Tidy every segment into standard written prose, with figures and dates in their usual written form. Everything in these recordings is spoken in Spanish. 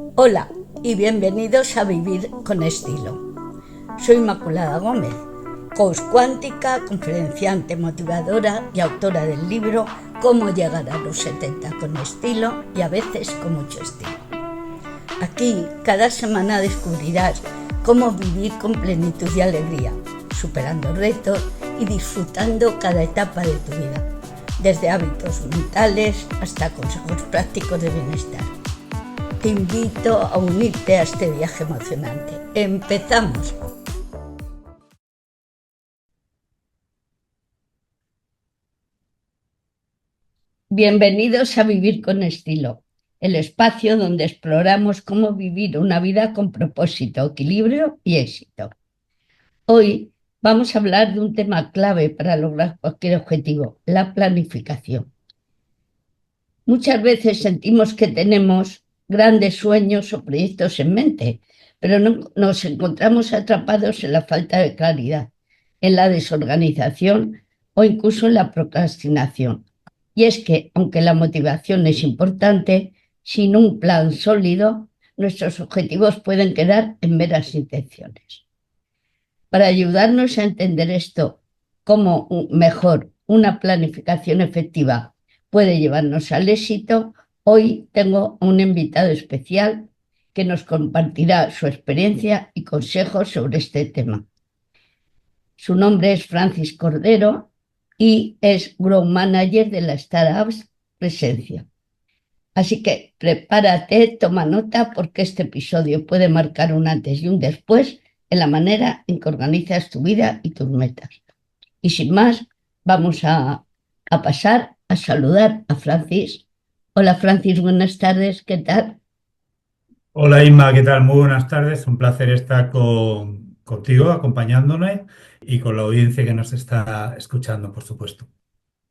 Hola y bienvenidos a Vivir con Estilo. Soy Inmaculada Gómez, coach cuántica, conferenciante motivadora y autora del libro Cómo llegar a los 70 con estilo y a veces con mucho estilo. Aquí cada semana descubrirás cómo vivir con plenitud y alegría, superando retos y disfrutando cada etapa de tu vida, desde hábitos mentales hasta consejos prácticos de bienestar. Te invito a unirte a este viaje emocionante. ¡Empezamos! Bienvenidos a Vivir con Estilo, el espacio donde exploramos cómo vivir una vida con propósito, equilibrio y éxito. Hoy vamos a hablar de un tema clave para lograr cualquier objetivo, la planificación. Muchas veces sentimos que tenemos grandes sueños o proyectos en mente, pero nos encontramos atrapados en la falta de claridad, en la desorganización o incluso en la procrastinación. Y es que, aunque la motivación es importante, sin un plan sólido, nuestros objetivos pueden quedar en meras intenciones. Para ayudarnos a entender esto, cómo mejor una planificación efectiva puede llevarnos al éxito, hoy tengo a un invitado especial que nos compartirá su experiencia y consejos sobre este tema. Su nombre es Francis Cordero y es Growth Manager de la startup Presencia. Así que prepárate, toma nota, porque este episodio puede marcar un antes y un después en la manera en que organizas tu vida y tus metas. Y sin más, vamos a pasar a saludar a Francis. Hola Francis, buenas tardes, ¿qué tal? Hola Inma, ¿qué tal? Muy buenas tardes. Un placer estar contigo, acompañándome y con la audiencia que nos está escuchando, por supuesto.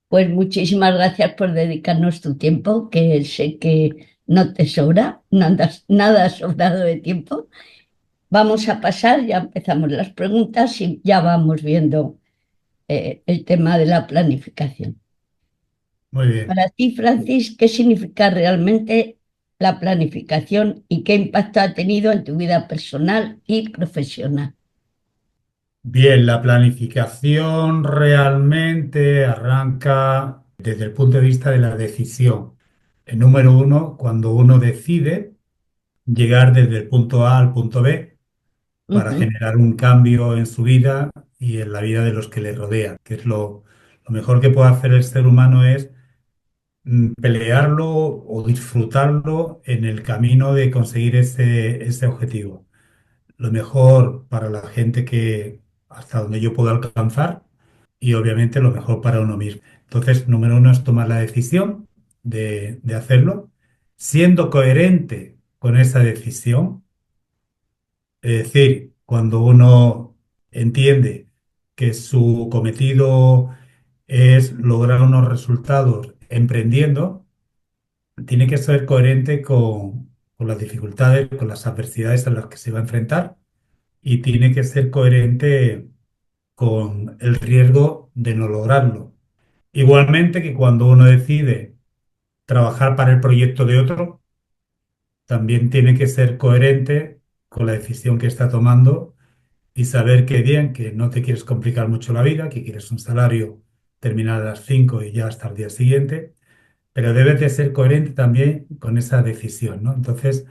Pues muchísimas gracias por dedicarnos tu tiempo, que sé que no te sobra, no andas nada sobrado de tiempo. Vamos a pasar, ya empezamos las preguntas y ya vamos viendo el tema de la planificación. Muy bien. Para ti, Francis, ¿qué significa realmente la planificación y qué impacto ha tenido en tu vida personal y profesional? Bien, la planificación realmente arranca desde el punto de vista de la decisión. El número uno, cuando uno decide llegar desde el punto A al punto B para Ujú. generar un cambio en su vida y en la vida de los que le rodean, que es lo mejor que puede hacer el ser humano es pelearlo o disfrutarlo en el camino de conseguir ese objetivo. Lo mejor para la gente que hasta donde yo puedo alcanzar y obviamente lo mejor para uno mismo. Entonces, número uno es tomar la decisión de hacerlo, siendo coherente con esa decisión. Es decir, cuando uno entiende que su cometido es lograr unos resultados emprendiendo, tiene que ser coherente con las dificultades, con las adversidades a las que se va a enfrentar y tiene que ser coherente con el riesgo de no lograrlo. Igualmente que cuando uno decide trabajar para el proyecto de otro, también tiene que ser coherente con la decisión que está tomando y saber que bien, que no te quieres complicar mucho la vida, que quieres un salario terminar a las 5 y ya hasta el día siguiente, pero debes de ser coherente también con esa decisión, ¿no? Entonces,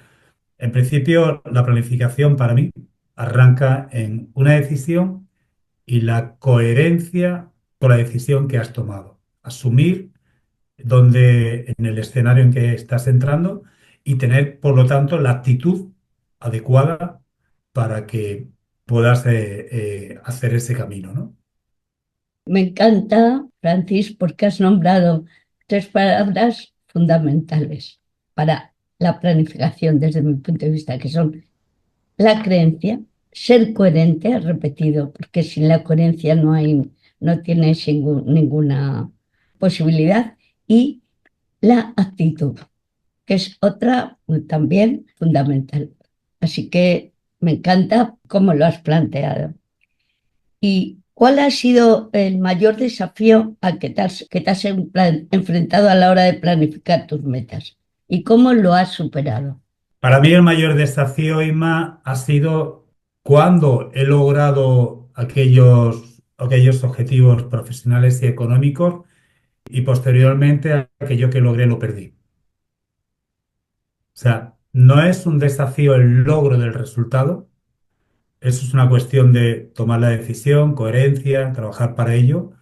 en principio, la planificación para mí arranca en una decisión y la coherencia con la decisión que has tomado. Asumir donde en el escenario en que estás entrando y tener, por lo tanto, la actitud adecuada para que puedas hacer ese camino, ¿no? Me encanta, Francis, porque has nombrado tres palabras fundamentales para la planificación desde mi punto de vista, que son la creencia, ser coherente, has repetido, porque sin la coherencia no tienes ninguna posibilidad, y la actitud, que es otra también fundamental. Así que me encanta cómo lo has planteado. ¿Y cuál ha sido el mayor desafío al que te has enfrentado a la hora de planificar tus metas? ¿Y cómo lo has superado? Para mí el mayor desafío, Inma, ha sido cuando he logrado aquellos objetivos profesionales y económicos y posteriormente aquello que logré lo perdí. O sea, no es un desafío el logro del resultado, eso es una cuestión de tomar la decisión, coherencia, trabajar para ello.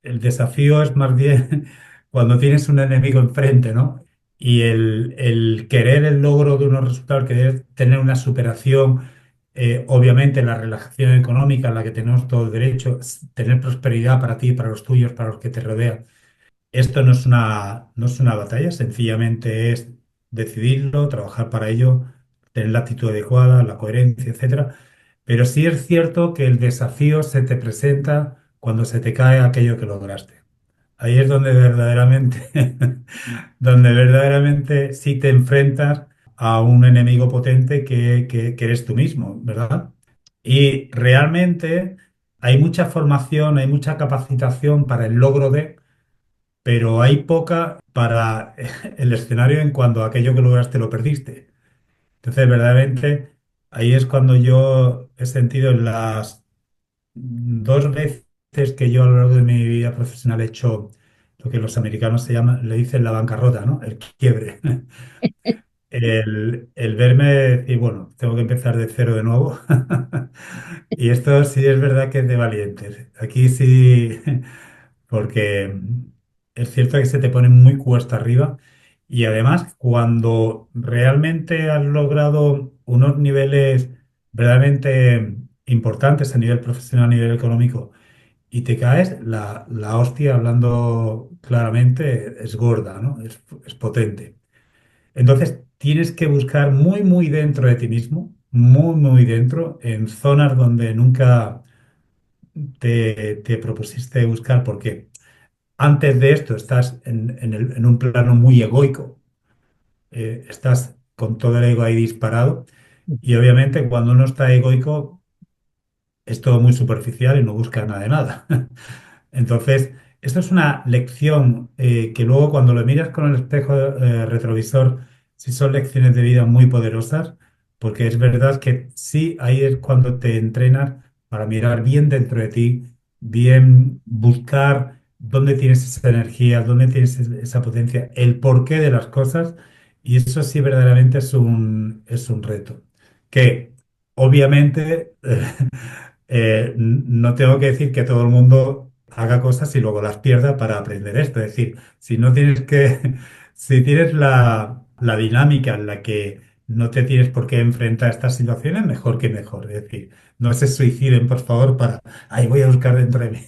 El desafío es más bien cuando tienes un enemigo enfrente, ¿no? Y el querer el logro de unos resultados, querer tener una superación, obviamente la relajación económica en la que tenemos todo el derecho, tener prosperidad para ti, para los tuyos, para los que te rodean. Esto no es una batalla, sencillamente es decidirlo, trabajar para ello, tener la actitud adecuada, la coherencia, etcétera. Pero sí es cierto que el desafío se te presenta cuando se te cae aquello que lograste. Ahí es donde verdaderamente sí te enfrentas a un enemigo potente que eres tú mismo, ¿verdad? Y realmente hay mucha formación, hay mucha capacitación para el logro de, pero hay poca para el escenario en cuando aquello que lograste lo perdiste. Entonces, verdaderamente, ahí es cuando yo he sentido en las dos veces que yo a lo largo de mi vida profesional he hecho lo que los americanos le dicen la bancarrota, ¿no? El quiebre. El verme decir, bueno, tengo que empezar de cero de nuevo. Y esto sí es verdad que es de valientes. Aquí sí, porque es cierto que se te pone muy cuesta arriba. Y además, cuando realmente has logrado unos niveles verdaderamente importantes a nivel profesional, a nivel económico, y te caes, la hostia, hablando claramente, es gorda, ¿no? Es potente. Entonces, tienes que buscar muy, muy dentro de ti mismo, muy, muy dentro, en zonas donde nunca te propusiste buscar, porque antes de esto estás en un plano muy egoico, estás con todo el ego ahí disparado, y obviamente cuando uno está egoico es todo muy superficial y no busca nada de nada. Entonces, esto es una lección que luego cuando lo miras con el espejo retrovisor, sí son lecciones de vida muy poderosas, porque es verdad que sí, ahí es cuando te entrenas para mirar bien dentro de ti, bien buscar dónde tienes esa energía, dónde tienes esa potencia, el porqué de las cosas, y eso sí verdaderamente es un reto. Que obviamente no tengo que decir que todo el mundo haga cosas y luego las pierda para aprender esto. Es decir, si no tienes que, si tienes la dinámica en la que no te tienes por qué enfrentar a estas situaciones, mejor que mejor. Es decir, no se suiciden, por favor, ahí voy a buscar dentro de mí.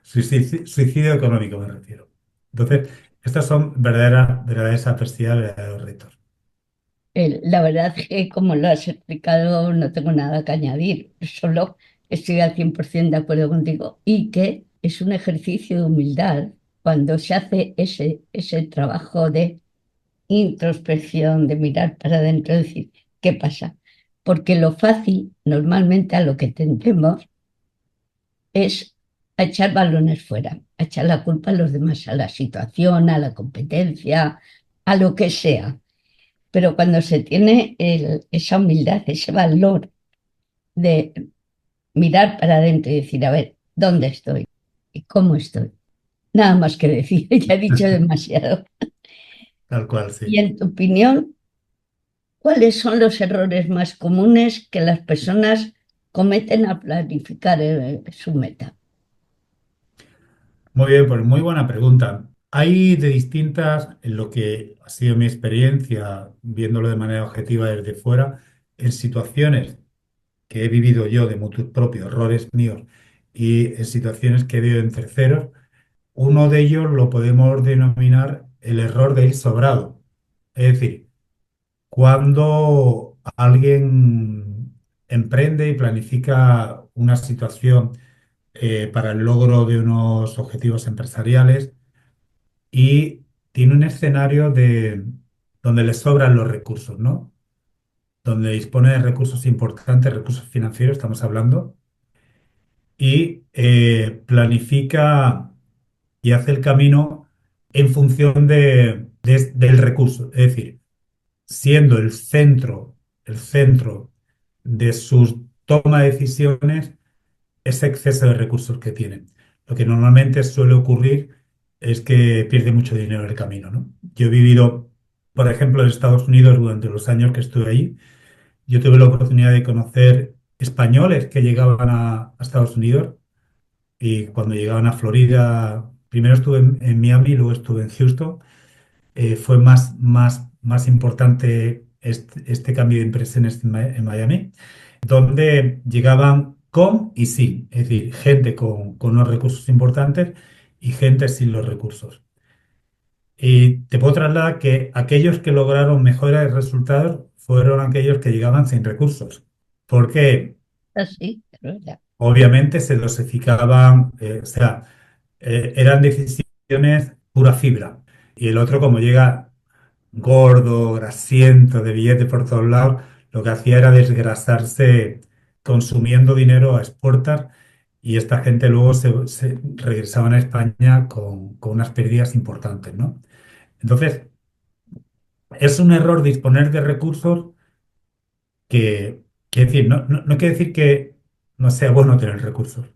Suicidio económico me refiero. Entonces, estas son verdaderas adversidades, verdaderos retos. La verdad que como lo has explicado no tengo nada que añadir, solo estoy al 100% de acuerdo contigo y que es un ejercicio de humildad cuando se hace ese trabajo de introspección, de mirar para adentro, decir, ¿qué pasa? Porque lo fácil, normalmente a lo que tendemos, es a echar balones fuera, a echar la culpa a los demás, a la situación, a la competencia, a lo que sea. Pero cuando se tiene esa humildad, ese valor de mirar para adentro y decir, a ver, ¿dónde estoy? ¿Y cómo estoy? Nada más que decir, ya he dicho demasiado. Tal cual, Y sí. en tu opinión, ¿cuáles son los errores más comunes que las personas cometen al planificar su meta? Muy bien, pues muy buena pregunta. Hay de distintas, en lo que ha sido mi experiencia, viéndolo de manera objetiva desde fuera, en situaciones que he vivido yo de mutuo propio, errores míos, y en situaciones que he vivido en terceros. Uno de ellos lo podemos denominar el error de ir sobrado. Es decir, cuando alguien emprende y planifica una situación para el logro de unos objetivos empresariales, y tiene un escenario donde le sobran los recursos, ¿no? Donde dispone de recursos importantes, recursos financieros, estamos hablando, y planifica y hace el camino en función del recurso. Es decir, siendo el centro de sus toma de decisiones ese exceso de recursos que tienen. Lo que normalmente suele ocurrir es que pierde mucho dinero en el camino, ¿no? Yo he vivido, por ejemplo, en Estados Unidos durante los años que estuve allí. Yo tuve la oportunidad de conocer españoles que llegaban a Estados Unidos y cuando llegaban a Florida, primero estuve en Miami, luego estuve en Houston. Fue más importante este cambio de impresiones en Miami, donde llegaban con y sin, es decir, gente con unos recursos importantes y gente sin los recursos. Y te puedo trasladar que aquellos que lograron mejores resultados fueron aquellos que llegaban sin recursos, porque Así, es verdad. obviamente se dosificaban, o sea, eran decisiones pura fibra. Y el otro, como llega gordo, grasiento, de billetes por todos lados, lo que hacía era desgrasarse consumiendo dinero a exportar y esta gente luego se regresaban a España con unas pérdidas importantes, ¿no? Entonces, es un error disponer de recursos que decir, no quiere decir que no sea bueno tener recursos,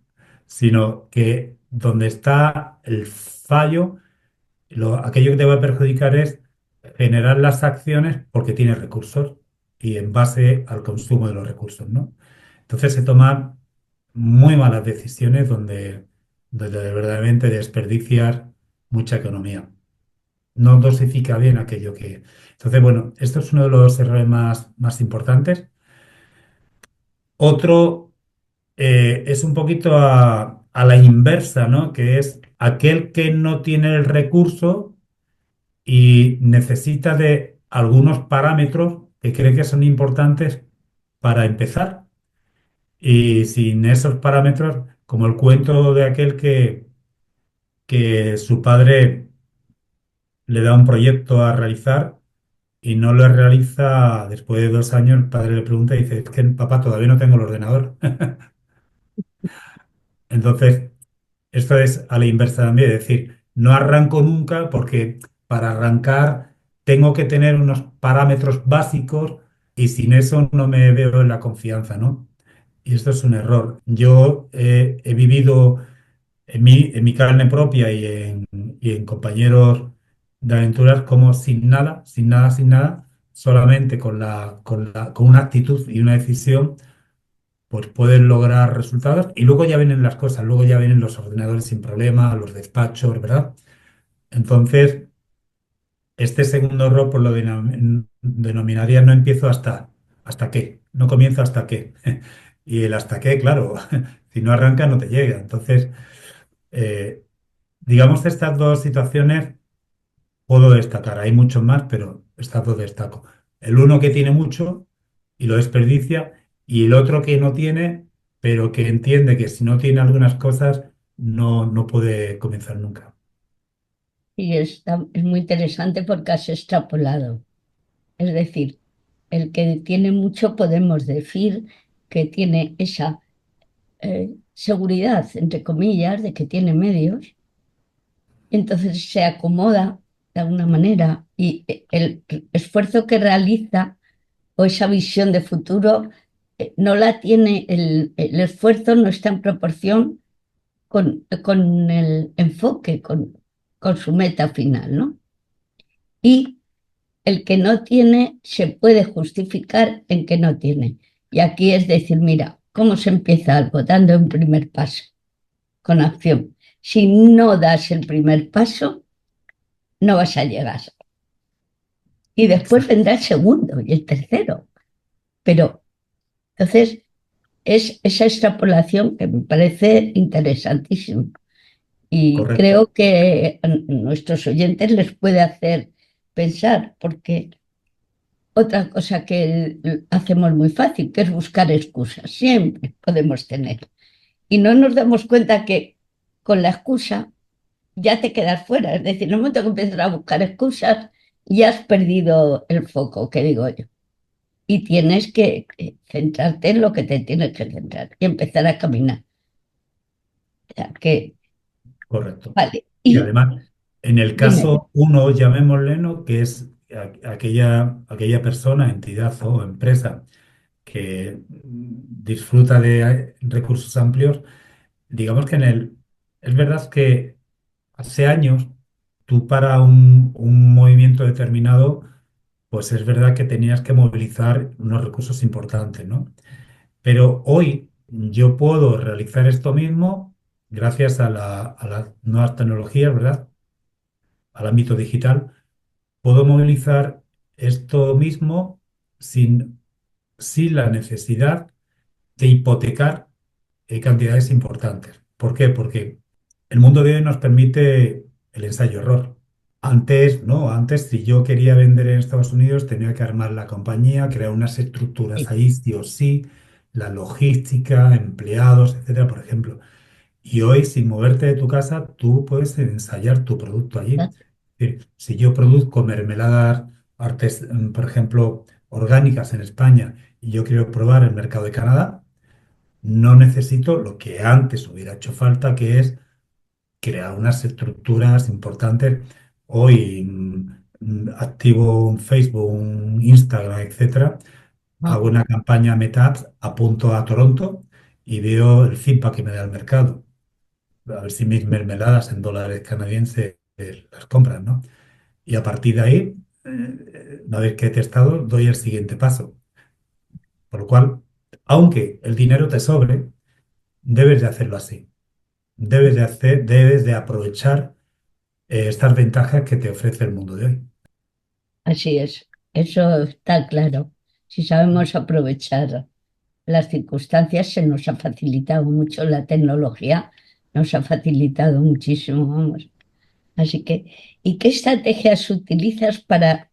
sino que donde está el fallo, aquello que te va a perjudicar es generar las acciones porque tienes recursos y en base al consumo de los recursos, ¿no? Entonces se toman muy malas decisiones donde verdaderamente desperdiciar mucha economía. No dosifica bien aquello que... Entonces, bueno, esto es uno de los errores más importantes. Otro es un poquito a la inversa, ¿no? Que es aquel que no tiene el recurso y necesita de algunos parámetros que cree que son importantes para empezar. Y sin esos parámetros, como el cuento de aquel que su padre le da un proyecto a realizar y no lo realiza después de 2 años, el padre le pregunta y dice, es que papá, todavía no tengo el ordenador. Entonces, esto es a la inversa también, es decir, no arranco nunca porque para arrancar tengo que tener unos parámetros básicos y sin eso no me veo en la confianza, ¿no? Y esto es un error. Yo he vivido en mi carne propia y en compañeros de aventuras como sin nada, sin nada, sin nada, solamente con una actitud y una decisión pues pueden lograr resultados y luego ya vienen las cosas, luego ya vienen los ordenadores sin problema, los despachos, ¿verdad? Entonces, este segundo error pues lo denominaría no empiezo hasta qué, no comienzo hasta qué. Y el hasta qué, claro, si no arranca no te llega. Entonces, eh, digamos estas dos situaciones puedo destacar, hay muchos más, pero estas dos destaco. El uno que tiene mucho y lo desperdicia, y el otro que no tiene, pero que entiende que si no tiene algunas cosas, no puede comenzar nunca. Y es muy interesante porque has extrapolado. Es decir, el que tiene mucho podemos decir que tiene esa seguridad, entre comillas, de que tiene medios, entonces se acomoda de alguna manera y el esfuerzo que realiza o esa visión de futuro no la tiene, el esfuerzo no está en proporción con el enfoque, con su meta final, ¿no? Y el que no tiene se puede justificar en que no tiene. Y aquí es decir, mira, ¿cómo se empieza algo? Dando un primer paso, con acción. Si no das el primer paso, no vas a llegar. Y después Exacto, vendrá el segundo y el tercero. Pero entonces es esa extrapolación que me parece interesantísima. Y correcto, creo que a nuestros oyentes les puede hacer pensar, porque otra cosa que hacemos muy fácil, que es buscar excusas. Siempre podemos tener. Y no nos damos cuenta que con la excusa ya te quedas fuera. Es decir, en el momento que empiezas a buscar excusas, ya has perdido el foco, que digo yo. Y tienes que centrarte en lo que te tienes que centrar y empezar a caminar. O sea, que, correcto. vale. Y Y además, en el dime, caso uno, llamémosle, ¿no? Que es aquella persona, entidad o empresa que disfruta de recursos amplios, digamos que es verdad que hace años tú para un movimiento determinado, pues es verdad que tenías que movilizar unos recursos importantes, ¿no? Pero hoy yo puedo realizar esto mismo gracias a las nuevas tecnologías, ¿verdad? Al ámbito digital. Puedo movilizar esto mismo sin, sin la necesidad de hipotecar cantidades importantes. ¿Por qué? Porque el mundo de hoy nos permite el ensayo-error. Antes, no, antes si yo quería vender en Estados Unidos tenía que armar la compañía, crear unas estructuras Sí, ahí sí o sí, la logística, empleados, etcétera, por ejemplo. Y hoy, sin moverte de tu casa, tú puedes ensayar tu producto allí. ¿verdad? Es decir, si yo produzco mermeladas, por ejemplo, orgánicas en España y yo quiero probar el mercado de Canadá, no necesito lo que antes hubiera hecho falta, que es crear unas estructuras importantes. Hoy activo un Facebook, un Instagram, etcétera. Ah, Hago una campaña Meta, apunto a Toronto y veo el feedback que me da el mercado. A ver si mis mermeladas en dólares canadienses las compran, ¿no? Y a partir de ahí, una vez que he testado, doy el siguiente paso. Por lo cual, aunque el dinero te sobre, debes de hacerlo así. Debes de aprovechar estas ventajas que te ofrece el mundo de hoy. así es, eso está claro. Si sabemos aprovechar las circunstancias, se nos ha facilitado mucho la tecnología, nos ha facilitado muchísimo, vamos. Así que, ¿y qué estrategias utilizas para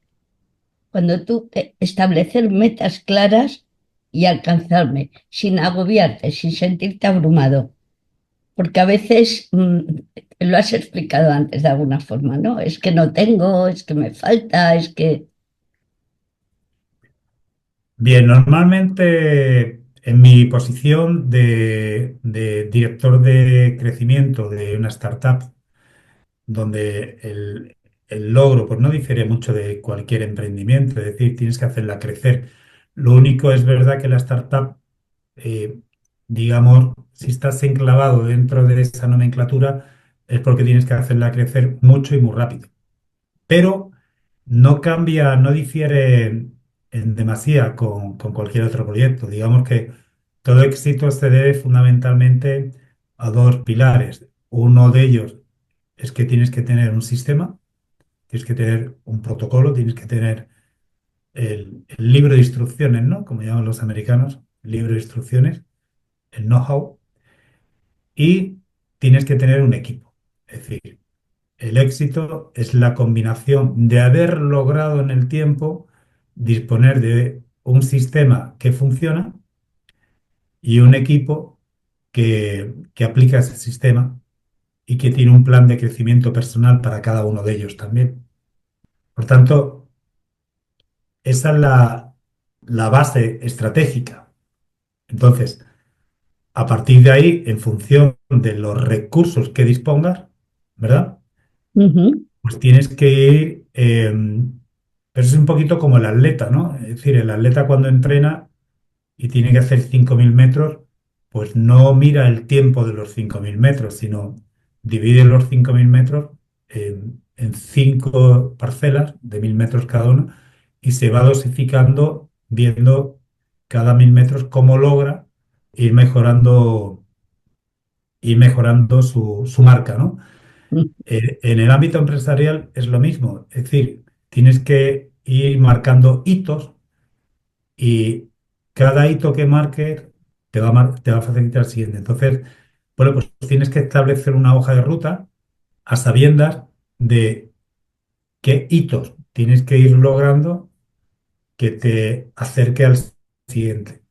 cuando tú establecer metas claras y alcanzarme, sin agobiarte, sin sentirte abrumado? Porque a veces, lo has explicado antes de alguna forma, ¿no? Es que no tengo, es que me falta, es que... Bien, normalmente en mi posición de director de crecimiento de una startup, donde el logro pues no difiere mucho de cualquier emprendimiento, es decir, tienes que hacerla crecer. Lo único es verdad que la startup, eh, digamos, si estás enclavado dentro de esa nomenclatura, es porque tienes que hacerla crecer mucho y muy rápido. Pero no cambia, no difiere en demasía con cualquier otro proyecto. Digamos que todo éxito se debe fundamentalmente a dos pilares. Uno de ellos es que tienes que tener un sistema, tienes que tener un protocolo, tienes que tener el libro de instrucciones, ¿no? Como llaman los americanos, libro de instrucciones, el know-how, y tienes que tener un equipo. Es decir, el éxito es la combinación de haber logrado en el tiempo disponer de un sistema que funciona y un equipo que aplica ese sistema y que tiene un plan de crecimiento personal para cada uno de ellos también. Por tanto, esa es la base estratégica. Entonces, a partir de ahí, en función de los recursos que dispongas, ¿verdad? Ujú, Pues tienes que ir, pero es un poquito como el atleta, ¿no? Es decir, el atleta cuando entrena y tiene que hacer 5.000 metros, pues no mira el tiempo de los 5.000 metros, sino divide los 5.000 metros en cinco parcelas de 1.000 metros cada una y se va dosificando, viendo cada 1.000 metros cómo logra ir mejorando su marca, ¿no? ujú, En el ámbito empresarial es lo mismo, es decir, tienes que ir marcando hitos y cada hito que marques te va a facilitar el siguiente. Entonces, bueno, pues tienes que establecer una hoja de ruta a sabiendas de qué hitos tienes que ir logrando que te acerque al siguiente.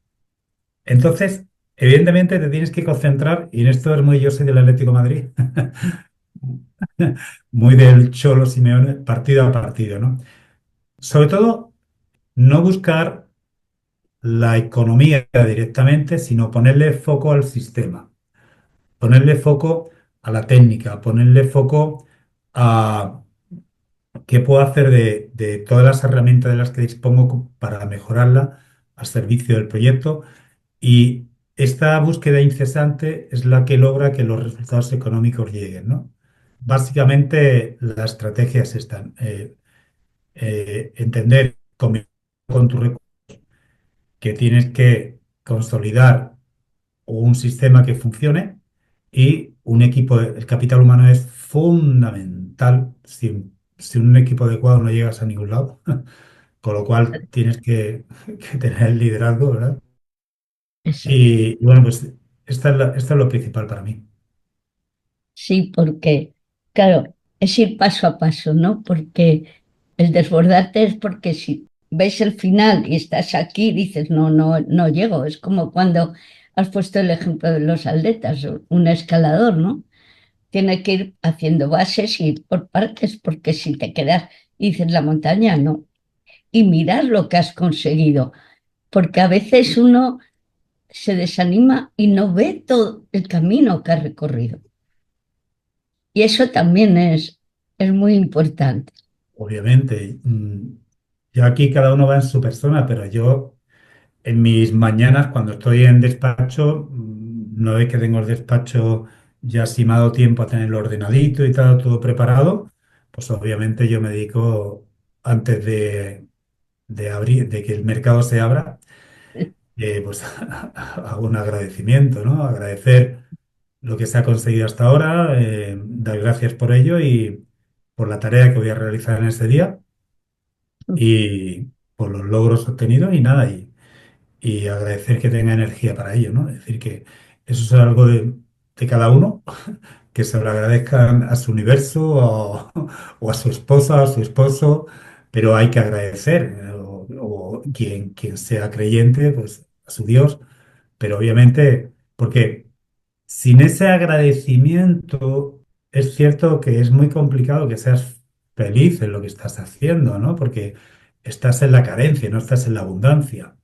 Entonces, evidentemente te tienes que concentrar, y en esto es muy yo soy del Atlético de Madrid, muy del Cholo Simeone, partido a partido, ¿no? Sobre todo, no buscar la economía directamente, sino ponerle foco al sistema, ponerle foco a la técnica, ponerle foco a qué puedo hacer de todas las herramientas de las que dispongo para mejorarla al servicio del proyecto. Y esta búsqueda incesante es la que logra que los resultados económicos lleguen, ¿no? Básicamente, la estrategia es esta, entender con tu recurso que tienes que consolidar un sistema que funcione y un equipo, el capital humano es fundamental. Sin un equipo adecuado no llegas a ningún lado, con lo cual tienes que tener el liderazgo, ¿verdad? Exacto. Y bueno, pues esta es lo principal para mí. Sí, porque, claro, es ir paso a paso, ¿no? Porque el desbordarte es porque si ves el final y estás aquí, dices, no, no, no llego. Es como cuando has puesto el ejemplo de los atletas, un escalador, ¿no? Tiene que ir haciendo bases y ir por partes, porque si te quedas y dices la montaña, no. Y mirar lo que has conseguido, porque a veces uno se desanima y no ve todo el camino que ha recorrido. Y eso también es muy importante. Obviamente, yo aquí cada uno va en su persona, pero yo en mis mañanas cuando estoy en despacho, no es que tengo el despacho ya si me ha dado tiempo a tenerlo ordenadito y tal, todo preparado, pues obviamente yo me dedico antes de abrir, de que el mercado se abra, pues hago un agradecimiento, ¿no? Agradecer lo que se ha conseguido hasta ahora, dar gracias por ello y por la tarea que voy a realizar en ese día y por los logros obtenidos y nada, y agradecer que tenga energía para ello, ¿no? Es decir, que eso es algo de cada uno, que se lo agradezcan a su universo o a su esposa, a su esposo, pero hay que agradecer, o quien sea creyente, pues a su Dios, pero obviamente, porque sin ese agradecimiento, es cierto que es muy complicado que seas feliz en lo que estás haciendo, ¿no? Porque estás en la carencia, no estás en la abundancia.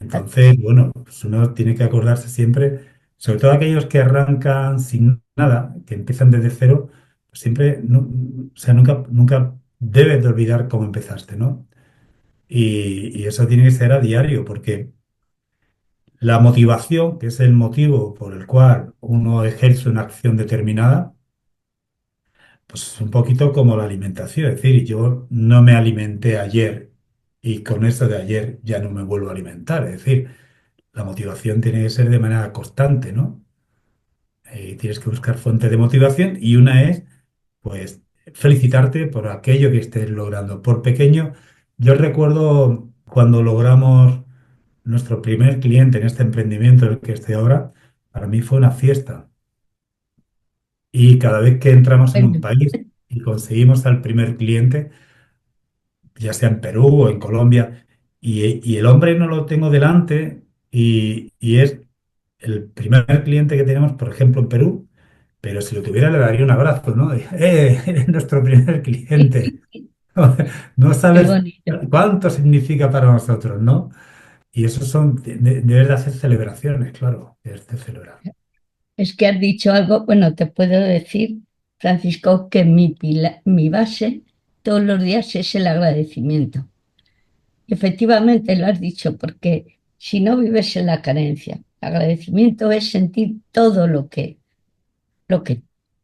Entonces, bueno, pues uno tiene que acordarse siempre, sobre todo aquellos que arrancan sin nada, que empiezan desde cero, pues siempre, o sea, nunca debes de olvidar cómo empezaste, ¿no? Y eso tiene que ser a diario, porque la motivación, que es el motivo por el cual uno ejerce una acción determinada, pues es un poquito como la alimentación, es decir, yo no me alimenté ayer y con eso de ayer ya no me vuelvo a alimentar, es decir, la motivación tiene que ser de manera constante, ¿no? Tienes que buscar fuentes de motivación y una es, pues, felicitarte por aquello que estés logrando. Por pequeño, yo recuerdo cuando logramos nuestro primer cliente en este emprendimiento en el que estoy ahora, para mí fue una fiesta. Y cada vez que entramos en un Bueno, país y conseguimos al primer cliente, ya sea en Perú o en Colombia, y el hombre no lo tengo delante y es el primer cliente que tenemos, por ejemplo, en Perú, pero si lo tuviera le daría un abrazo, ¿no? Eres nuestro primer cliente. No qué sabes bonito. cuánto significa para nosotros, ¿no? Y eso debes de hacer celebraciones, claro, debes de celebrar. Es que has dicho algo, bueno, te puedo decir, Francisco, que mi base todos los días es el agradecimiento. Efectivamente lo has dicho, porque si no vives en la carencia, agradecimiento es sentir todo lo que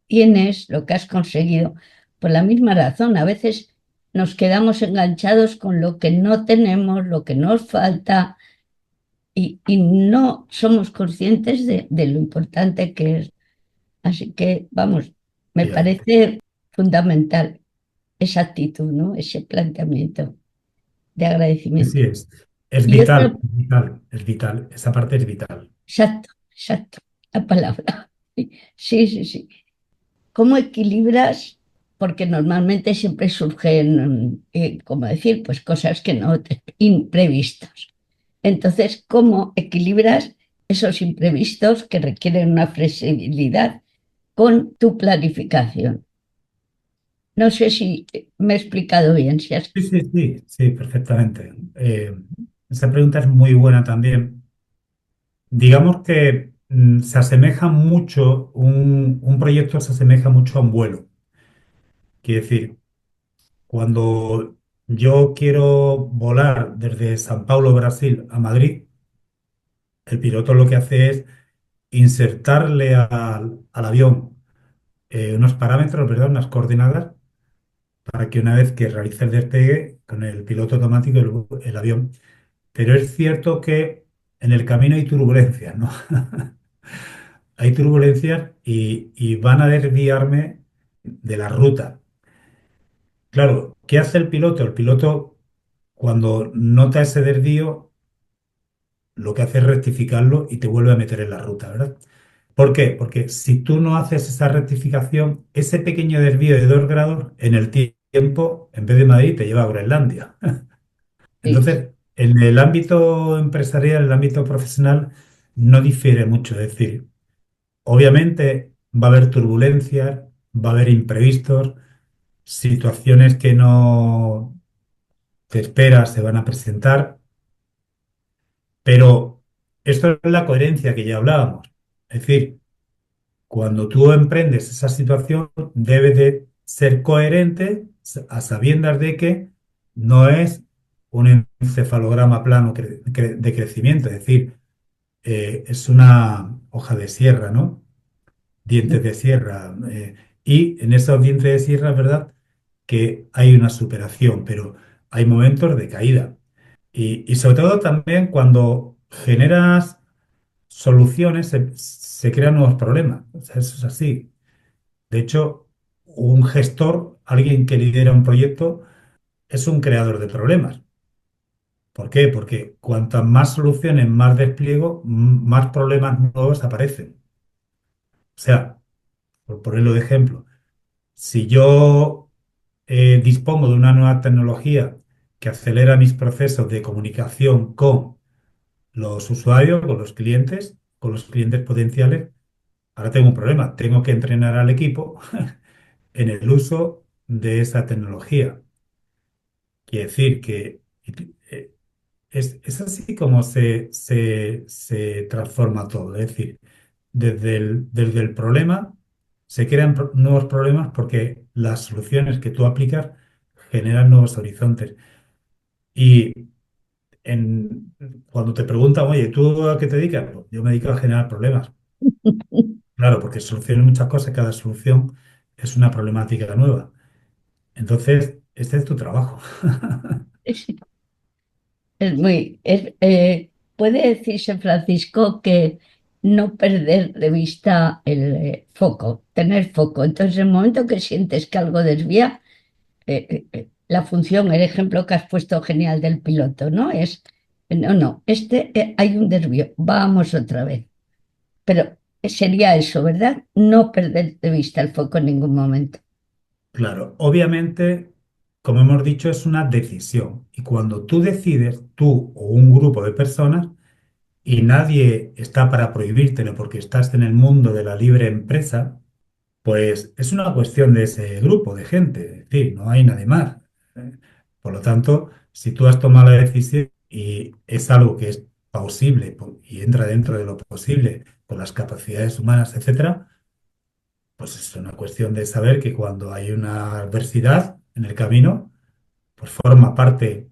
tienes, lo que has conseguido, por la misma razón. A veces nos quedamos enganchados con lo que no tenemos, lo que nos falta, y no somos conscientes de lo importante que es. Así que, vamos, me Efectivamente. parece fundamental esa actitud, ¿no? Ese planteamiento de Sí, agradecimiento. sí, es Y vital, otra, es vital, es vital, esa parte es vital. exacto, exacto, la palabra. Sí, sí, sí. ¿Cómo equilibras? Porque normalmente siempre surgen, como decir, pues cosas que no imprevistas. Entonces, ¿cómo equilibras esos imprevistos que requieren una flexibilidad con tu planificación? No sé si me he explicado bien, si has... Sí, sí, sí, sí, perfectamente. Esa pregunta es muy buena también. Digamos que se asemeja mucho, un proyecto se asemeja mucho a un vuelo. Quiere decir, cuando yo quiero volar desde San Paulo, Brasil, a Madrid, el piloto lo que hace es insertarle al avión unos parámetros, ¿verdad? Unas coordenadas para que una vez que realice el despegue con el piloto automático el avión. Pero es cierto que en el camino hay turbulencias, ¿no? Hay turbulencias y van a desviarme de la ruta. Claro, ¿qué hace el piloto? El piloto, cuando nota ese desvío, lo que hace es rectificarlo y te vuelve a meter en la ruta, ¿verdad? ¿Por qué? Porque si tú no haces esa rectificación, ese pequeño desvío de 2 grados en el tiempo, en vez de Madrid, te lleva a Groenlandia. Sí, Entonces, en el ámbito empresarial, en el ámbito profesional, no difiere mucho. Es decir, obviamente va a haber turbulencias, va a haber imprevistos, situaciones que no te esperas se van a presentar, pero esto es la coherencia que ya hablábamos. Es decir, cuando tú emprendes esa situación, debes de ser coherente a sabiendas de que no es un encefalograma plano de crecimiento, es decir, es una hoja de sierra, ¿no? Dientes de sierra. Y en esos dientes de sierra es verdad que hay una superación, pero hay momentos de caída. Y sobre todo también cuando generas soluciones, se crean nuevos problemas. O sea, eso es así. De hecho, un gestor, alguien que lidera un proyecto, es un creador de problemas. ¿Por qué? Porque cuantas más soluciones, más despliego, más problemas nuevos aparecen. O sea, por ponerlo de ejemplo, si yo dispongo de una nueva tecnología que acelera mis procesos de comunicación con los usuarios, con los clientes potenciales, ahora tengo un problema. Tengo que entrenar al equipo en el uso de esa tecnología. Quiere decir que es así como se transforma todo. Es decir, desde el problema se crean nuevos problemas porque las soluciones que tú aplicas generan nuevos horizontes. Y cuando te preguntan, oye, ¿tú a qué te dedicas? Pues yo me dedico a generar problemas. Claro, porque soluciono muchas cosas, cada solución es una problemática nueva. Entonces, este es tu trabajo. sí. Puede decirse, Francisco, que no perder de vista el foco, tener foco. Entonces, en el momento que sientes que algo desvía, la función, el ejemplo que has puesto genial del piloto, ¿no? Es, no, no, hay un desvío, vamos otra vez. Pero sería eso, ¿verdad? No perder de vista el foco en ningún momento. Claro, obviamente, como hemos dicho, es una decisión. Y cuando tú decides, tú o un grupo de personas, y nadie está para prohibírtelo porque estás en el mundo de la libre empresa, pues es una cuestión de ese grupo de gente. Es decir, no hay nadie más. ¿Eh? Por lo tanto, si tú has tomado la decisión y es algo que es plausible y entra dentro de lo posible con las capacidades humanas, etcétera, pues es una cuestión de saber que cuando hay una adversidad en el camino, pues forma parte,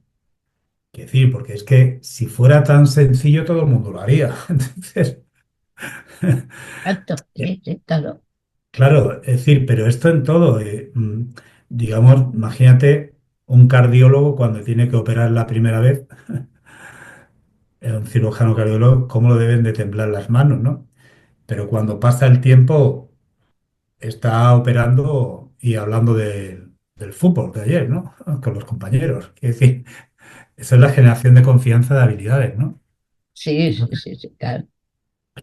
que decir, porque es que si fuera tan sencillo todo el mundo lo haría. Entonces, Exacto, sí, sí, claro. claro, es decir, pero esto en todo, digamos, imagínate un cardiólogo cuando tiene que operar la primera vez, un cirujano cardiólogo, cómo lo deben de temblar las manos, ¿no? Pero cuando pasa el tiempo, está operando y hablando del fútbol de ayer, ¿no? Con los compañeros. Es decir, esa es la generación de confianza de habilidades, ¿no? Sí, sí, Entonces, sí, sí, claro.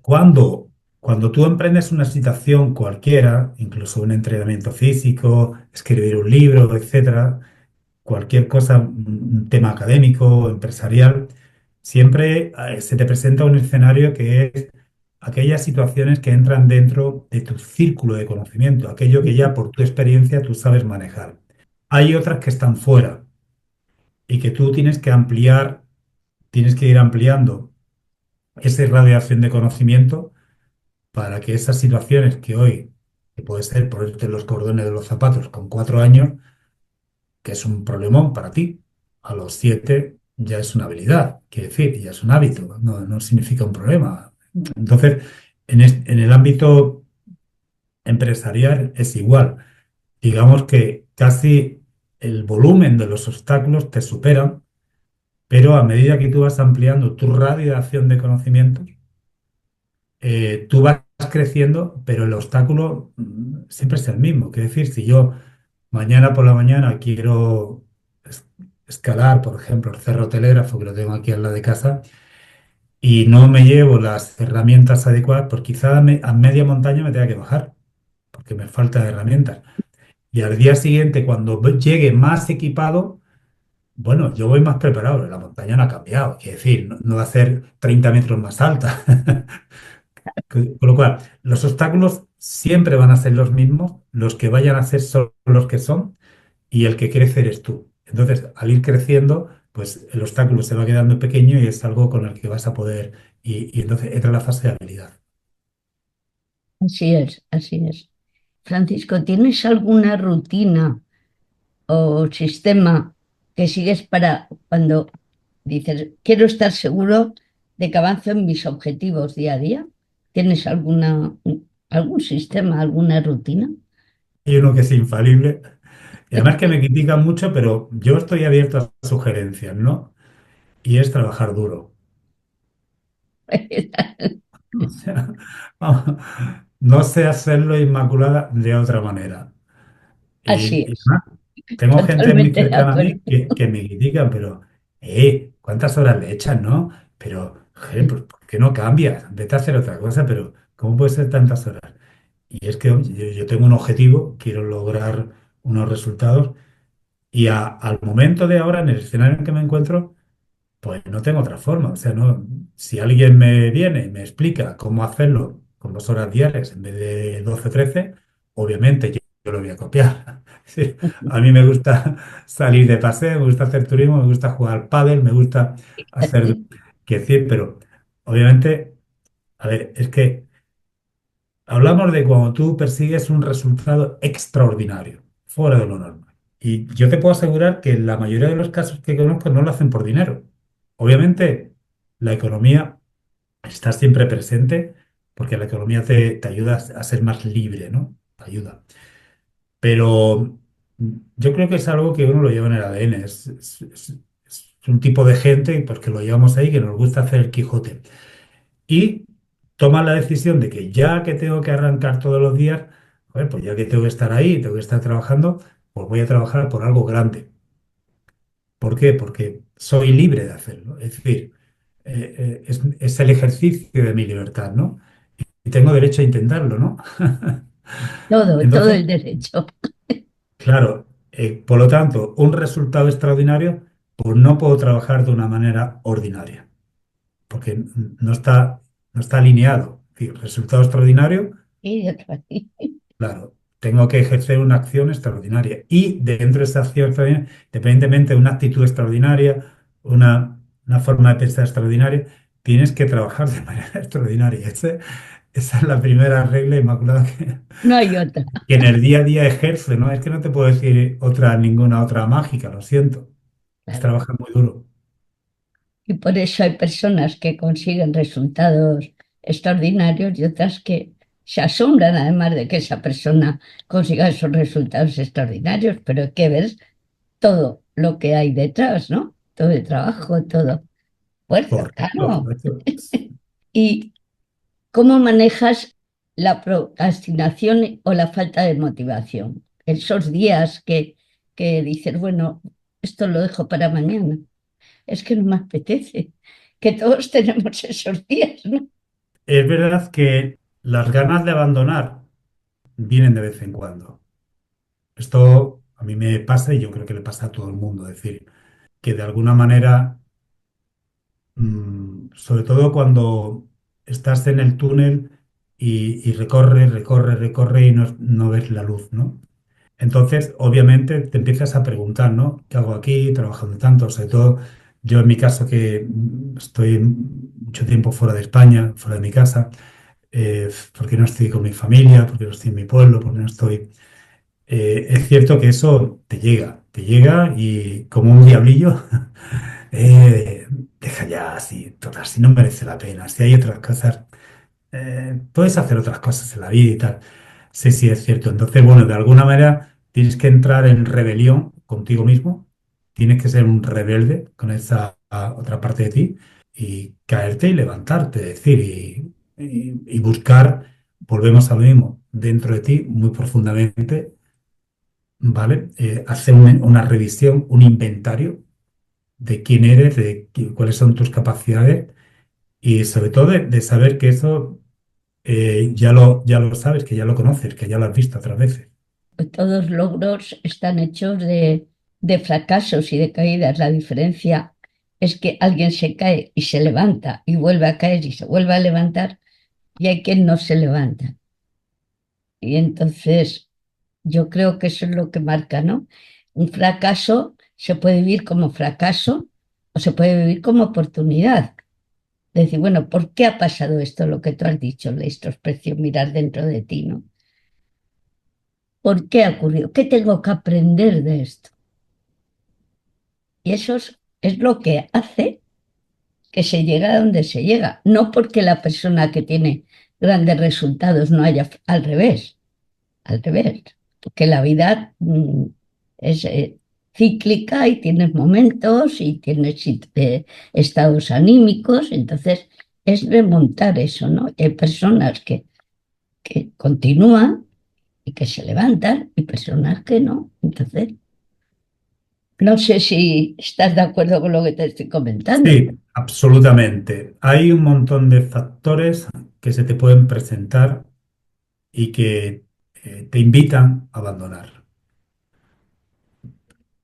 cuando tú emprendes una situación cualquiera, incluso un entrenamiento físico, escribir un libro, etcétera, cualquier cosa, un tema académico, empresarial, siempre se te presenta un escenario que es aquellas situaciones que entran dentro de tu círculo de conocimiento, aquello que ya por tu experiencia tú sabes manejar. Hay otras que están fuera y que tú tienes que ampliar, tienes que ir ampliando ese radio de acción de conocimiento para que esas situaciones que hoy, que puede ser ponerte los cordones de los zapatos con 4 años, que es un problemón para ti. A los 7 ya es una habilidad, quiere decir, ya es un hábito, no significa un problema. Entonces, en el ámbito empresarial es igual. Digamos que casi el volumen de los obstáculos te superan, pero a medida que tú vas ampliando tu radio de acción de conocimientos, tú vas creciendo, pero el obstáculo siempre es el mismo. Quiere decir, si yo mañana por la mañana quiero es- escalar, por ejemplo, el Cerro Telégrafo, que lo tengo aquí al lado de casa, y no me llevo las herramientas adecuadas, pues quizá a media montaña me tenga que bajar, porque me faltan herramientas. Y al día siguiente, cuando llegue más equipado, bueno, yo voy más preparado, la montaña no ha cambiado, quiere decir, no va a ser 30 metros más alta. Con lo cual, los obstáculos siempre van a ser los mismos, los que vayan a ser son los que son, y el que crece eres tú. Entonces, al ir creciendo, pues el obstáculo se va quedando pequeño y es algo con el que vas a poder, y entonces entra la fase de habilidad. Así es, así es. Francisco, ¿tienes alguna rutina o sistema que sigues para cuando dices, quiero estar seguro de que avanzo en mis objetivos día a día? ¿Tienes algún sistema, alguna rutina? Hay uno que es infalible, y además que me critican mucho, pero yo estoy abierto a sugerencias, ¿no? Y es trabajar duro. O sea, no sé hacerlo inmaculada de otra manera. Así Y es, además, tengo gente muy totalmente de cercana a acuerdo. mí que me critican, pero, ¿cuántas horas le echas, no? Pero, joder, pues, ¿por qué no cambias? Vete a hacer otra cosa, pero ¿cómo puede ser tantas horas? Y es que oye, yo tengo un objetivo, quiero lograr unos resultados, y al momento de ahora, en el escenario en que me encuentro, pues no tengo otra forma. O sea, no, si alguien me viene y me explica cómo hacerlo con 2 horas diarias en vez de 12 o 13, obviamente yo lo voy a copiar. Sí, a mí me gusta salir de paseo, me gusta hacer turismo, me gusta jugar al pádel, me gusta hacer... Que decir, pero obviamente, a ver, es que hablamos de cuando tú persigues un resultado extraordinario, fuera de lo normal. Y yo te puedo asegurar que en la mayoría de los casos que conozco no lo hacen por dinero. Obviamente, la economía está siempre presente porque la economía te ayuda a ser más libre, ¿no? Te ayuda. Pero yo creo que es algo que uno lo lleva en el ADN. Es un tipo de gente pues, que lo llevamos ahí, que nos gusta hacer el Quijote y tomas la decisión de que ya que tengo que arrancar todos los días, joder, pues ya que tengo que estar ahí, tengo que estar trabajando, pues voy a trabajar por algo grande. ¿Por qué? Porque soy libre de hacerlo. Es decir, es el ejercicio de mi libertad, ¿no? Y tengo derecho a intentarlo, ¿no? Todo Entonces, el derecho. claro, por lo tanto, un resultado extraordinario, pues no puedo trabajar de una manera ordinaria, porque no está alineado. Es decir, resultado extraordinario. Y otra vez. Claro, tengo que ejercer una acción extraordinaria y dentro de esa acción extraordinaria, independientemente de una actitud extraordinaria, una forma de pensar extraordinaria, tienes que trabajar de manera extraordinaria. Esa es la primera regla inmaculada No hay otra. que en el día a día ejerce, ¿no? Es que no te puedo decir ninguna otra mágica, lo siento. Es Claro. trabajar muy duro. Y por eso hay personas que consiguen resultados extraordinarios y otras que se asombran además de que esa persona consiga esos resultados extraordinarios, pero hay que ver todo lo que hay detrás, ¿no? Todo el trabajo, todo esfuerzo, Correcto, claro. correcto. ¿Y cómo manejas la procrastinación o la falta de motivación? Esos días que dices, bueno, esto lo dejo para mañana. Es que no me apetece, que todos tenemos esos días, ¿no? Es verdad que las ganas de abandonar vienen de vez en cuando. Esto a mí me pasa y yo creo que le pasa a todo el mundo. Es decir, que de alguna manera, sobre todo cuando estás en el túnel y recorre y no ves la luz, ¿no? Entonces, obviamente, te empiezas a preguntar, ¿no? ¿Qué hago aquí trabajando tanto? Sobre todo yo en mi caso que estoy mucho tiempo fuera de España, fuera de mi casa, porque no estoy con mi familia, porque no estoy en mi pueblo, porque no estoy... es cierto que eso te llega y como un diablillo, deja ya así, total, si no merece la pena, si hay otras cosas, puedes hacer otras cosas en la vida y tal. Sí, sí, es cierto. Entonces, bueno, de alguna manera tienes que entrar en rebelión contigo mismo, tienes que ser un rebelde con esa otra parte de ti y caerte y levantarte, es decir, y buscar, volvemos a lo mismo, dentro de ti, muy profundamente, ¿vale? Hacer una revisión, un inventario de quién eres, de cuáles son tus capacidades y sobre todo de saber que eso ya lo sabes, que ya lo conoces, que ya lo has visto otras veces. Todos logros están hechos de fracasos y de caídas. La diferencia es que alguien se cae y se levanta y vuelve a caer y se vuelve a levantar y hay quien no se levanta. Y entonces yo creo que eso es lo que marca, ¿no? Un fracaso se puede vivir como fracaso o se puede vivir como oportunidad. Decir, bueno, ¿por qué ha pasado esto? Lo que tú has dicho, la introspección, mirar dentro de ti, ¿no? ¿Por qué ha ocurrido? ¿Qué tengo que aprender de esto? Y eso es lo que hace que se llegue a donde se llega. No porque la persona que tiene grandes resultados no haya, al revés, porque la vida es cíclica y tienes momentos y tienes estados anímicos, entonces es remontar eso, ¿no? Hay personas que continúan y que se levantan y personas que no. Entonces, no sé si estás de acuerdo con lo que te estoy comentando. Sí, absolutamente. Hay un montón de factores que se te pueden presentar y que te invitan a abandonar.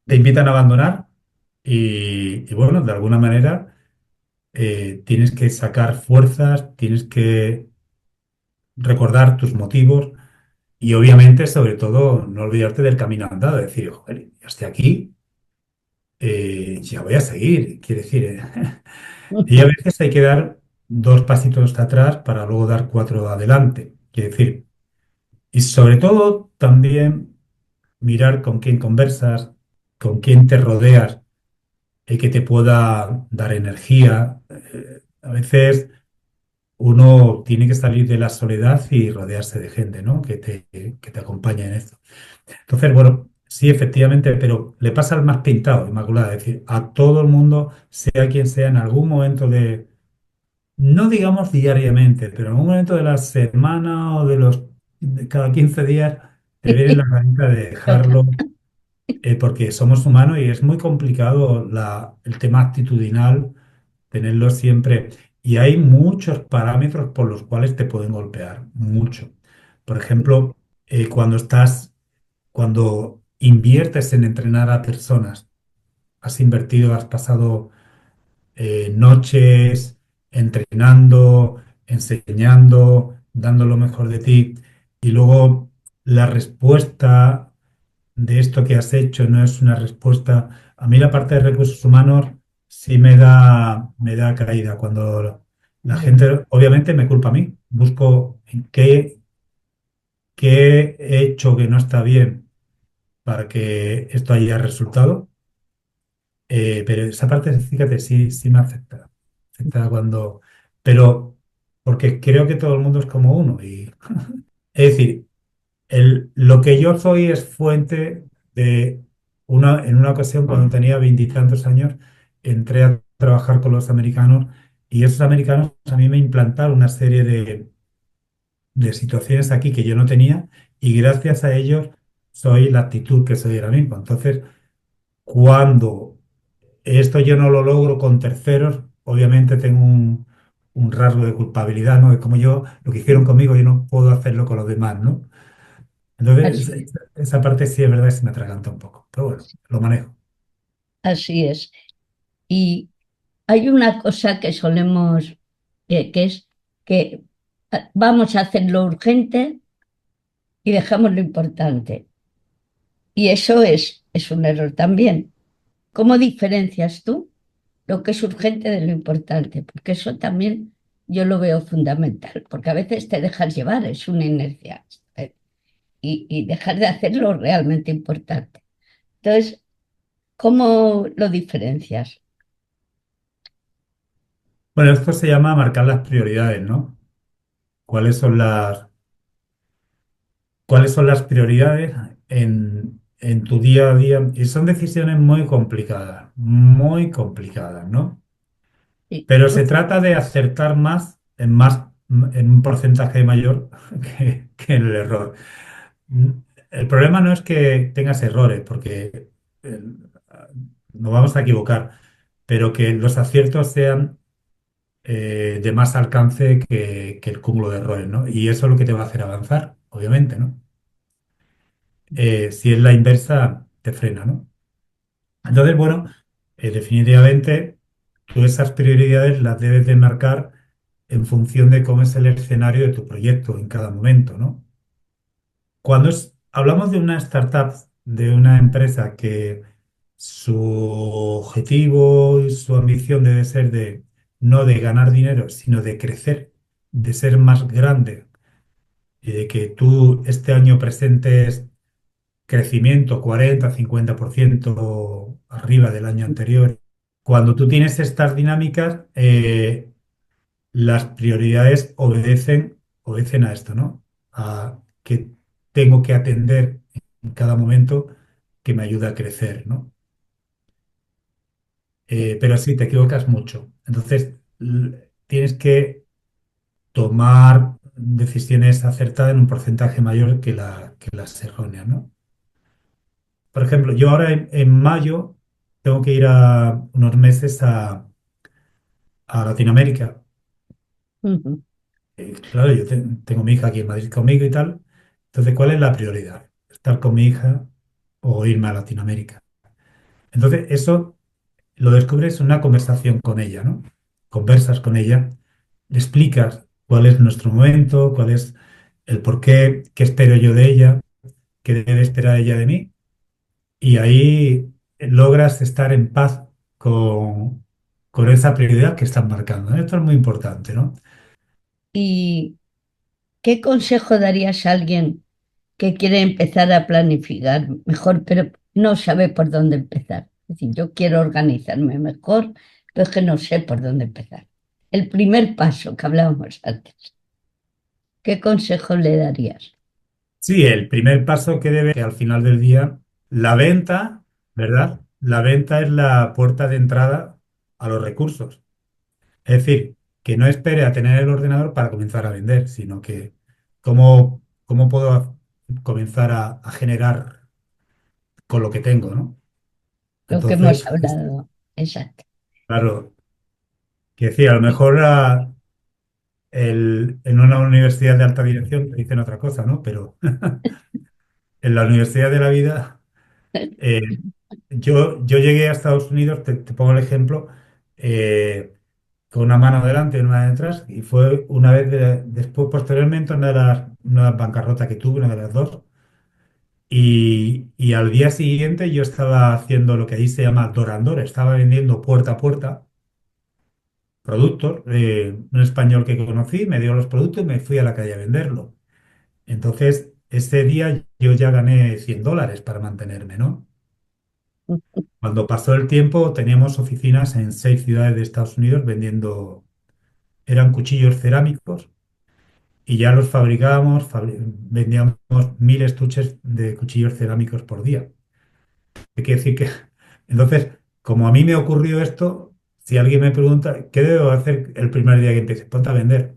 Te invitan a abandonar y bueno, de alguna manera tienes que sacar fuerzas, tienes que recordar tus motivos y obviamente, sobre todo, no olvidarte del camino andado, decir, joder, ya estoy aquí, ya voy a seguir, quiere decir, y a veces hay que dar dos pasitos atrás para luego dar cuatro adelante, quiere decir, y sobre todo también mirar con quién conversas, con quién te rodeas, que te pueda dar energía. A veces uno tiene que salir de la soledad y rodearse de gente, ¿no? Que te acompañe en esto. Entonces, bueno, sí, efectivamente, pero le pasa al más pintado, Inmaculada, es decir, a todo el mundo, sea quien sea, en algún momento de, no digamos diariamente, pero en algún momento de la semana o de cada 15 días, te viene la ganita de Toca. dejarlo, porque somos humanos y es muy complicado el tema actitudinal, tenerlo siempre. Y hay muchos parámetros por los cuales te pueden golpear, mucho. Por ejemplo, cuando inviertes en entrenar a personas, has invertido, has pasado noches entrenando, enseñando, dando lo mejor de ti, y luego la respuesta de esto que has hecho no es una respuesta. A mí la parte de recursos humanos sí me da caída cuando la gente, obviamente me culpa a mí, busco en qué he hecho que no está bien para que esto haya resultado. Pero esa parte, fíjate, sí, sí me afecta. Afecta cuando. Pero porque creo que todo el mundo es como uno. Es decir, lo que yo soy es fuente de en una ocasión cuando tenía veintitantos años, entré a trabajar con los americanos y esos americanos a mí me implantaron una serie de situaciones aquí que yo no tenía y gracias a ellos soy la actitud que soy ahora mismo. Entonces, cuando esto yo no lo logro con terceros, obviamente tengo un rasgo de culpabilidad, ¿no? Es como yo, lo que hicieron conmigo, yo no puedo hacerlo con los demás, ¿no? Entonces, Así, esa parte sí es verdad que se me atraganta un poco, pero bueno, lo manejo. así es. Y hay una cosa que solemos, que es que vamos a hacer lo urgente y dejamos lo importante. Y eso es un error también. ¿Cómo diferencias tú lo que es urgente de lo importante? Porque eso también yo lo veo fundamental, porque a veces te dejas llevar, es una inercia. y dejar de hacer lo realmente importante. Entonces, ¿cómo lo diferencias? Bueno, esto se llama marcar las prioridades, ¿no? ¿Cuáles son cuáles son las prioridades en tu día a día? Y son decisiones muy complicadas, ¿no? Sí, Pero se trata de acertar en un porcentaje mayor que en el error. Mm, El problema no es que tengas errores, porque eh, nos vamos a equivocar, pero que los aciertos sean de más alcance que el cúmulo de errores, ¿no? Y eso es lo que te va a hacer avanzar, obviamente, ¿no? Si es la inversa, te frena, ¿no? Entonces, bueno, definitivamente tú esas prioridades las debes de marcar en función de cómo es el escenario de tu proyecto en cada momento, ¿no? Hablamos de una startup, de una empresa que su objetivo y su ambición debe ser de no de ganar dinero, sino de crecer, de ser más grande y de que tú este año presentes crecimiento 40-50% arriba del año anterior. Cuando tú tienes estas dinámicas, las prioridades obedecen a esto, ¿no? A que tengo que atender en cada momento que me ayuda a crecer, ¿no? Pero sí, te equivocas mucho. Entonces, tienes que tomar decisiones acertadas en un porcentaje mayor que las erróneas, ¿no? Por ejemplo, yo ahora en mayo tengo que ir a unos meses a Latinoamérica. ujú. Claro, tengo mi hija aquí en Madrid conmigo y tal. Entonces, ¿cuál es la prioridad? ¿Estar con mi hija o irme a Latinoamérica? Entonces, eso lo descubres en una conversación con ella, ¿no? Conversas con ella, le explicas cuál es nuestro momento, cuál es el por qué, qué espero yo de ella, qué debe esperar ella de mí. Y ahí logras estar en paz con esa prioridad que estás marcando, ¿no? Esto es muy importante, ¿no? ¿Y qué consejo darías a alguien que quiere empezar a planificar mejor, pero no sabe por dónde empezar? Es decir, yo quiero organizarme mejor, pero es que no sé por dónde empezar. El primer paso que hablábamos antes, ¿qué consejo le darías? Sí, el primer paso que al final del día, la venta, ¿verdad? La venta es la puerta de entrada a los recursos. Es decir, que no espere a tener el ordenador para comenzar a vender, sino que cómo puedo comenzar a generar con lo que tengo, ¿no? Lo que hemos Entonces, hablado. Exacto. claro, que decir, a lo mejor en una universidad de alta dirección te dicen otra cosa, ¿no? Pero en la universidad de la vida, eh, yo llegué a Estados Unidos, te pongo el ejemplo, eh, con una mano delante y una detrás, y fue una vez, después, posteriormente, una bancarrota que tuve, una de las dos, y al día siguiente yo estaba haciendo lo que ahí se llama door and door, estaba vendiendo puerta a puerta productos, un español que conocí me dio los productos y me fui a la calle a venderlo. Entonces, ese día yo ya gané $100 para mantenerme, ¿no? Cuando pasó el tiempo, teníamos oficinas en 6 ciudades de Estados Unidos vendiendo, eran cuchillos cerámicos y ya los fabricábamos, vendíamos 1000 estuches de cuchillos cerámicos por día. Hay que decir que, entonces, como a mí me ocurrió esto, si alguien me pregunta, ¿qué debo hacer el primer día que empiece? Ponte a vender.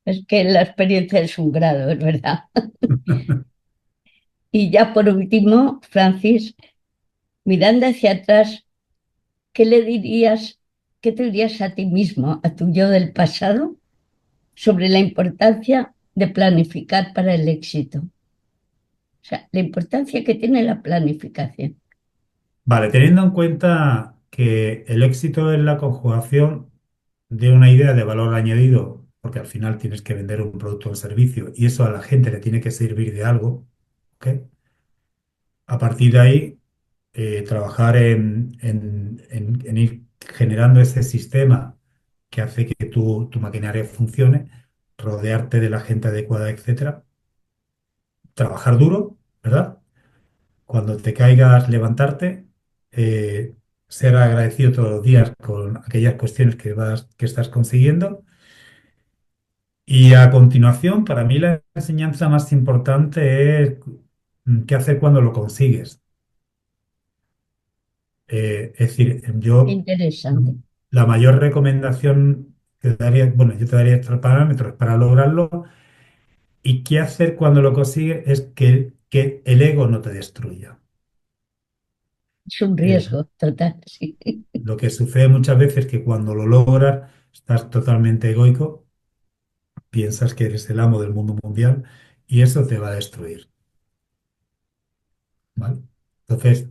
Es que la experiencia es un grado, es verdad. Y ya por último, Francis, mirando hacia atrás, ¿qué le dirías, qué te dirías a ti mismo, a tu yo del pasado, sobre la importancia de planificar para el éxito? O sea, la importancia que tiene la planificación. Vale, teniendo en cuenta que el éxito es la conjugación de una idea de valor añadido, porque al final tienes que vender un producto o un servicio y eso a la gente le tiene que servir de algo, ¿ok? A partir de ahí, trabajar en ir generando ese sistema que hace que tu maquinaria funcione, rodearte de la gente adecuada, etcétera. trabajar duro, ¿verdad? Cuando te caigas, levantarte, eh, ser agradecido todos los días con aquellas cuestiones que estás consiguiendo. Y a continuación, para mí la enseñanza más importante es qué hacer cuando lo consigues. Es decir, Interesante. la mayor recomendación que te daría, bueno, yo te daría 3 parámetros para lograrlo. Y qué hacer cuando lo consigues es que el ego no te destruya. Es un Eh, riesgo total, sí. lo que sucede muchas veces es que cuando lo logras estás totalmente egoico, piensas que eres el amo del mundo mundial y eso te va a destruir, ¿vale? Entonces,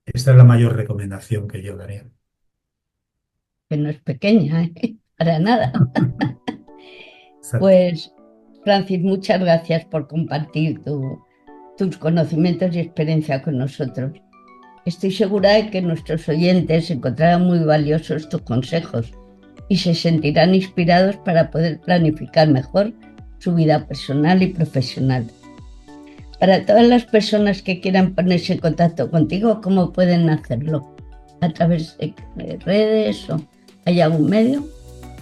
esa es la mayor recomendación que yo daría. Que no es pequeña, ¿eh? Para nada. Exacto. Pues, Francis, muchas gracias por compartir tus conocimientos y experiencia con nosotros. Estoy segura de que nuestros oyentes encontrarán muy valiosos tus consejos y se sentirán inspirados para poder planificar mejor su vida personal y profesional. Para todas las personas que quieran ponerse en contacto contigo, ¿cómo pueden hacerlo? ¿A través de redes o hay algún medio?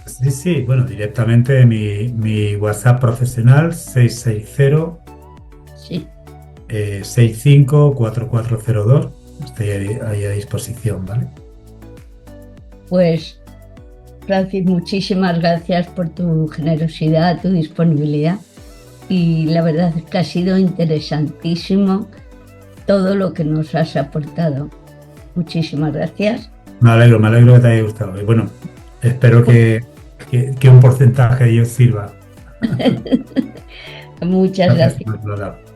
Sí, sí, bueno, directamente mi WhatsApp profesional 660 Sí, 654402. Estoy ahí a disposición, ¿vale? pues Francis, muchísimas gracias por tu generosidad, tu disponibilidad y la verdad es que ha sido interesantísimo todo lo que nos has aportado. Muchísimas gracias. Me alegro que te haya gustado. Y bueno, espero que un porcentaje de ellos sirva. Muchas Gracias gracias. por explorar.